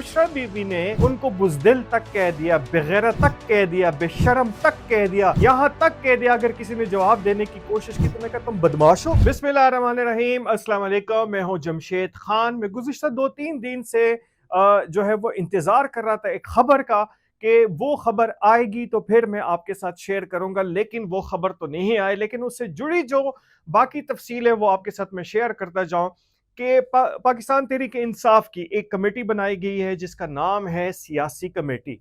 बुशरा बीबी ने उनको बुज़दिल तक कह दिया, बेगैरत तक कह दिया, बेशरम तक कह दिया, यहाँ तक कह दिया अगर किसी ने जवाब देने की कोशिश की तो मैं कहता तुम बदमाश हो। बिस्मिल्लाहिर्रहमानिर्रहीम, अस्सलाम वालेकुम। मैं हूँ जमशेद खान। मैं गुज़िश्ता 2-3 दिन से जो है वो इंतजार कर रहा था एक खबर का कि वो खबर आएगी तो फिर मैं आपके साथ शेयर करूंगा, लेकिन वो खबर तो नहीं आई। लेकिन उससे जुड़ी जो बाकी तफसील है वो आपके साथ मैं शेयर करता जाऊं कि पाकिस्तान तहरीक इंसाफ की एक कमेटी बनाई गई है जिसका नाम है सियासी कमेटी।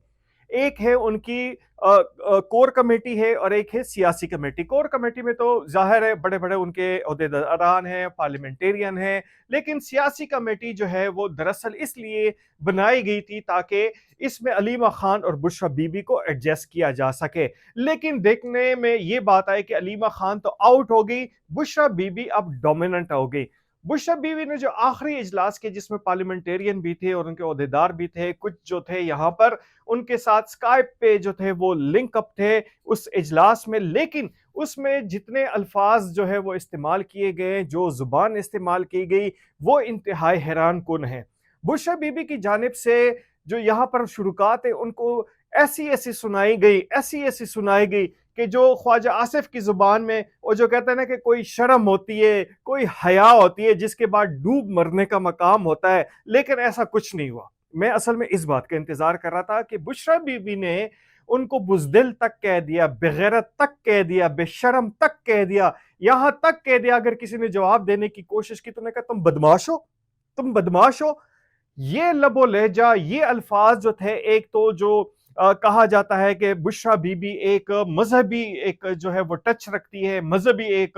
एक है उनकी कोर कमेटी है और एक है सियासी कमेटी। कोर कमेटी में तो जाहिर है बड़े बड़े उनके अहदेदारान हैं, पार्लियामेंटेरियन हैं, लेकिन सियासी कमेटी जो है वो दरअसल इसलिए बनाई गई थी ताकि इसमें अलीमा खान और बुशरा बीबी को एडजस्ट किया जा सके। लेकिन देखने में ये बात आई कि अलीमा खान तो आउट हो गई, बुशरा बीबी अब डोमिनेंट हो गई। बुशरा बीवी ने जो आखिरी इजलास के जिसमें पार्लियामेंटेरियन भी थे और उनके अहदेदार भी थे, कुछ जो थे यहाँ पर उनके साथ स्काइप पे जो थे वो लिंक अप थे उस इजलास में, लेकिन उसमें जितने अल्फाज जो है वो इस्तेमाल किए गए, जो जुबान इस्तेमाल की गई, वो इंतहाई हैरान कुन है। बुशरा बीबी की जानिब से जो यहाँ पर शुरुआत है उनको ऐसी ऐसी सुनाई गई, ऐसी ऐसी सुनाई गई कि जो ख्वाजा आसिफ की जुबान में वो जो कहते हैं ना कि कोई शर्म होती है, कोई हया होती है, जिसके बाद डूब मरने का मकाम होता है, लेकिन ऐसा कुछ नहीं हुआ। मैं असल में इस बात का इंतजार कर रहा था कि बुशरा बीबी ने उनको बुज़दिल तक कह दिया, बेगैरत तक कह दिया, बेशरम तक कह दिया, यहां तक कह दिया अगर किसी ने जवाब देने की कोशिश की तो ने कहा तुम बदमाश हो, तुम बदमाश हो। ये लबो लहजा, ये अल्फाज जो थे, एक तो जो कहा जाता है कि बुशरा बीबी एक मजहबी एक जो है वो टच रखती है, मजहबी एक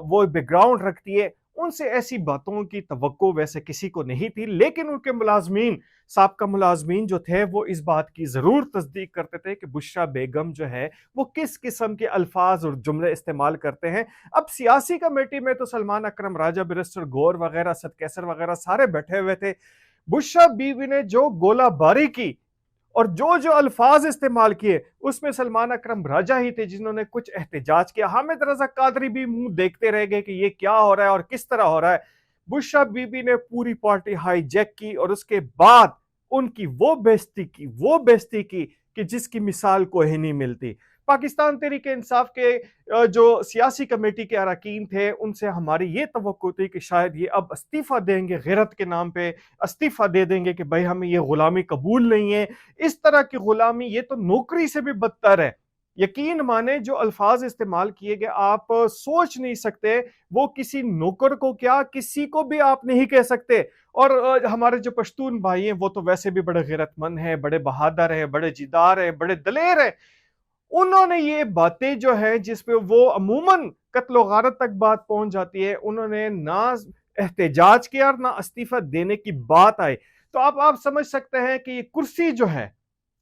वो बैकग्राउंड रखती है, उनसे ऐसी बातों की तवक्को वैसे किसी को नहीं थी। लेकिन उनके मुलाजमीन, साबका मुलाजमीन जो थे वो इस बात की जरूर तस्दीक करते थे कि बुशरा बेगम जो है वो किस किस्म के अल्फाज और जुमले इस्तेमाल करते हैं। अब सियासी कमेटी में तो सलमान अकरम राजा, बैरिस्टर गौर वगैरह, सद कैसर वगैरह सारे बैठे हुए थे। बुशरा बीवी ने जो गोलाबारी की और जो जो अल्फाज इस्तेमाल किए उसमें सलमान अकरम राजा ही थे जिन्होंने कुछ एहतजाज किया। हामिद रजा कादरी भी मुंह देखते रह गए कि ये क्या हो रहा है और किस तरह हो रहा है। बुशरा बीबी ने पूरी पार्टी हाईजैक की और उसके बाद उनकी वो बेइज्जती की, वो बेइज्जती की कि जिसकी मिसाल कोई नहीं मिलती। पाकिस्तान तहरीक इंसाफ के जो सियासी कमेटी के अरकान थे उनसे हमारी ये तवक्को थी कि शायद ये अब इस्तीफा देंगे, गैरत के नाम पे इस्तीफा दे देंगे कि भाई हमें ये गुलामी कबूल नहीं है। इस तरह की गुलामी ये तो नौकरी से भी बदतर है। यकीन माने जो अल्फाज इस्तेमाल किए गए आप सोच नहीं सकते, वो किसी नौकर को क्या किसी को भी आप नहीं कह सकते। और हमारे जो पश्तून भाई हैं वो तो वैसे भी बड़े गैरतमंद हैं, बड़े बहादुर हैं, बड़े जिदार हैं, बड़े दलेर हैं। उन्होंने ये बातें जो है जिसपे वो अमूमन कत्ल गारत तक बात पहुंच जाती है, उन्होंने ना एहतजाज किया और ना इस्तीफा देने की बात आई। तो अब आप समझ सकते हैं कि ये कुर्सी जो है,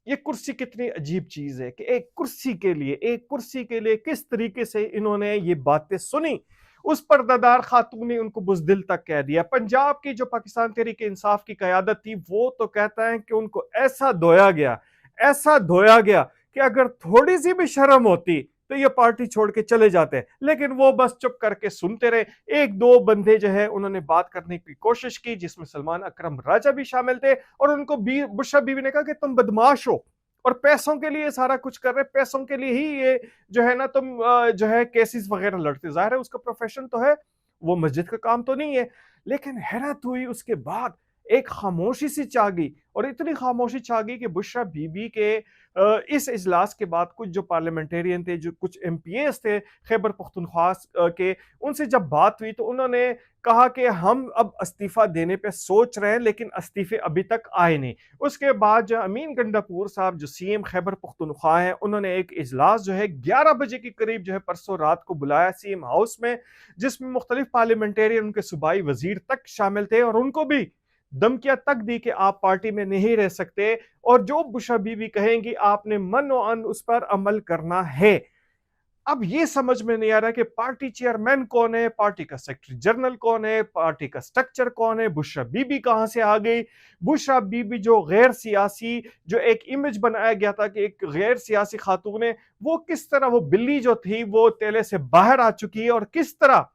ये कुर्सी कितनी अजीब चीज है कि एक कुर्सी के लिए, एक कुर्सी के लिए किस तरीके से इन्होंने ये बातें सुनी। उस पर्दादार खातून ने उनको बुज़दिल तक कह दिया। पंजाब की जो पाकिस्तान तहरीक इंसाफ की कयादत थी वो तो कहता है कि उनको ऐसा धोया गया, ऐसा धोया गया कि अगर थोड़ी सी भी शर्म होती तो ये पार्टी छोड़ के चले जाते, लेकिन वो बस चुप करके सुनते रहे। एक दो बंदे जो है उन्होंने बात करने की कोशिश की जिसमें सलमान अकरम राजा भी शामिल थे और उनको बुशरा बीवी ने कहा कि तुम बदमाश हो और पैसों के लिए सारा कुछ कर रहे, पैसों के लिए ही ये जो है ना तुम जो है केसेस वगैरह लड़ते। जाहिर है उसका प्रोफेशन तो है, वो मस्जिद का काम तो नहीं है। लेकिन हैरत हुई उसके बाद एक खामोशी सी छा गई और इतनी खामोशी छा गई कि बुशरा बीबी के इस इजलास के बाद कुछ जो पार्लियामेंटेरियन थे, जो कुछ एमपीएस थे खैबर पख्तूनख्वा के, उनसे जब बात हुई तो उन्होंने कहा कि हम अब इस्तीफा देने पे सोच रहे हैं लेकिन इस्तीफे अभी तक आए नहीं। उसके बाद जो अमीन गंडापुर साहब जो सीएम खैबर पख्तूनख्वा हैं, उन्होंने एक इजलास जो है 11 बजे के करीब जो है परसों रात को बुलाया सीएम हाउस में, जिसमें मुख्तलिफ पार्लियामेंटेरियन, उनके सूबाई वजीर तक शामिल थे और उनको भी धमकियां तक दी कि आप पार्टी में नहीं रह सकते और जो बुशरा बीवी कहेंगी आपने मनो अन उस पर अमल करना है। अब ये समझ में नहीं आ रहा कि पार्टी चेयरमैन कौन है, पार्टी का सेक्रेटरी जनरल कौन है, पार्टी का स्ट्रक्चर कौन है, बुशरा बीबी कहां से आ गई। बुशरा बीबी जो गैर सियासी, जो एक इमेज बनाया गया था कि एक गैर सियासी खातून है, वो किस तरह वो बिल्ली जो थी वो तेले से बाहर आ चुकी है और किस तरह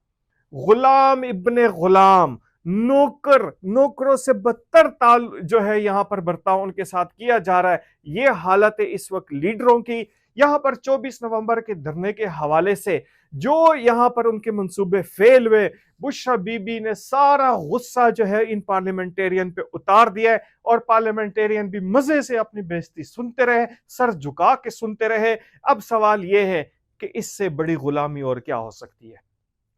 गुलाम इब्ने गुलाम, नौकरों से बदतर ताल जो है यहाँ पर बर्ताव उनके साथ किया जा रहा है। ये हालत है इस वक्त लीडरों की। यहाँ पर 24 नवंबर के धरने के हवाले से जो यहाँ पर उनके मंसूबे फेल हुए, बुशरा बीबी ने सारा गुस्सा जो है इन पार्लियामेंटेरियन पे उतार दिया है और पार्लियामेंटेरियन भी मजे से अपनी बेइज्जती सुनते रहे, सर झुका के सुनते रहे। अब सवाल यह है कि इससे बड़ी गुलामी और क्या हो सकती है?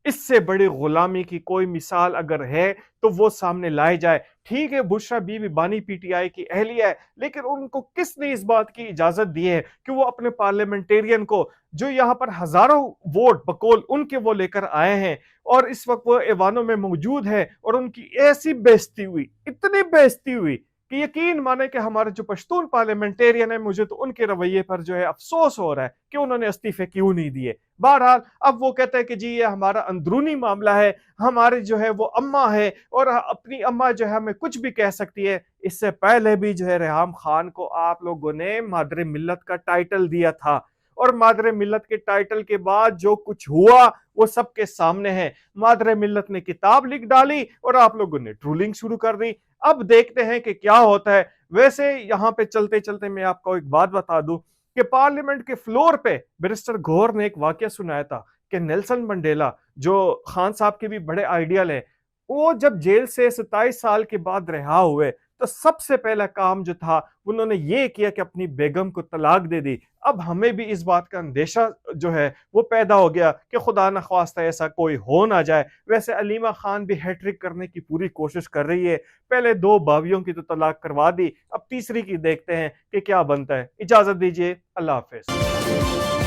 इससे बड़ी गुलामी की कोई मिसाल अगर है तो वो सामने लाई जाए। ठीक है, बुशरा बीबी बानी पीटीआई की अहलिया है, लेकिन उनको किसने इस बात की इजाजत दी है कि वो अपने पार्लियामेंटेरियन को जो यहां पर हजारों वोट बकौल उनके वो लेकर आए हैं और इस वक्त वो ऐवानों में मौजूद है और उनकी ऐसी बेइज्जती हुई, इतनी बेइज्जती हुई कि यकीन माने कि हमारे जो पश्तून पार्लियामेंटेरियन है, मुझे तो उनके रवैये पर जो है अफसोस हो रहा है कि उन्होंने इस्तीफे क्यों नहीं दिए। बहरहाल अब वो कहते हैं कि जी ये हमारा अंदरूनी मामला है, हमारे जो है वो अम्मा है और अपनी अम्मा जो है हमें कुछ भी कह सकती है। इससे पहले भी जो है रेहाम खान को आप लोगों ने मादरे मिल्लत का टाइटल दिया था और मादरे मिल्लत के टाइटल के बाद जो कुछ हुआ वो सबके सामने है। मादरे मिल्लत ने किताब लिख डाली और आप लोगों ने ट्रोलिंग शुरू कर दी। अब देखते हैं कि क्या होता है। वैसे यहां पे चलते चलते मैं आपको एक बात बता दूं कि पार्लियामेंट के फ्लोर पे बैरिस्टर गौहर ने एक वाकया सुनाया था कि नेल्सन मंडेला जो खान साहब के भी बड़े आइडियल है, वो जब जेल से 27 साल के बाद रिहा हुए तो सबसे पहला काम जो था उन्होंने ये किया कि अपनी बेगम को तलाक दे दी। अब हमें भी इस बात का अंदेशा जो है वो पैदा हो गया कि खुदा न ख्वास्ता ऐसा कोई हो ना जाए। वैसे अलीमा खान भी हैट्रिक करने की पूरी कोशिश कर रही है। पहले 2 बावियों की तो तलाक करवा दी, अब तीसरी की देखते हैं कि क्या बनता है। इजाजत दीजिए, अल्लाह हाफिज।